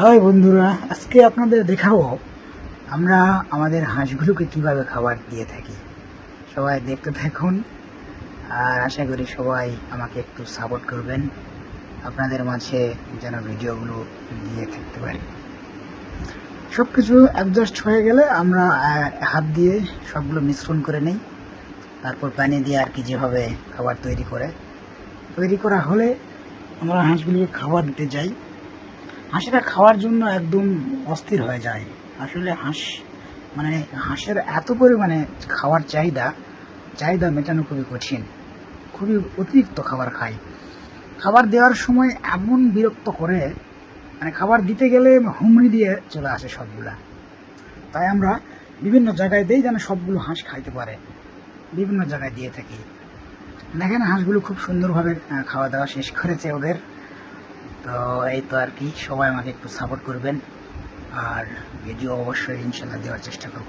High বন্ধুরা, আজকে আপনাদের দেখাবো আমরা আমাদের হাঁসগুলোকে কিভাবে খাবার দিয়ে থাকি। সবাই দেখতে থাকুন, আর আশা করি সবাই আমাকে একটু সাপোর্ট করবেন, আপনাদের মাঝে যেন ভিডিওগুলো দিয়ে থাকতে পারি। সব কিছু অ্যাডজাস্ট হয়ে গেলে আমরা হাত দিয়ে সবগুলো মিশ্রণ করে নিই, তারপর পানি দিয়ে আর কি যেভাবে খাবার তৈরি করা হলে আমরা হাঁসগুলোকে খাবার দিতে যাই। হাঁসেরা খাওয়ার জন্য একদম অস্থির হয়ে যায়। আসলে হাঁসের এত পরিমাণে খাওয়ার চাহিদা মেটানো খুবই কঠিন, খুবই অতিরিক্ত খাবার খায়। খাবার দেওয়ার সময় এমন বিরক্ত করে, খাবার দিতে গেলে হুমড়ি দিয়ে চলে আসে সবগুলা। তাই আমরা বিভিন্ন জায়গায় দিই যেন সবগুলো হাঁস খাইতে পারে, বিভিন্ন জায়গায় দিয়ে থাকি। দেখেন হাঁসগুলো খুব সুন্দরভাবে খাওয়া দাওয়া শেষ করেছে ওদের। তো এই তো আর কি, সবাই আমাকে একটু সাপোর্ট করবেন, আর ভিডিও অবশ্যই ইনশাল্লাহ দেওয়ার চেষ্টা করব।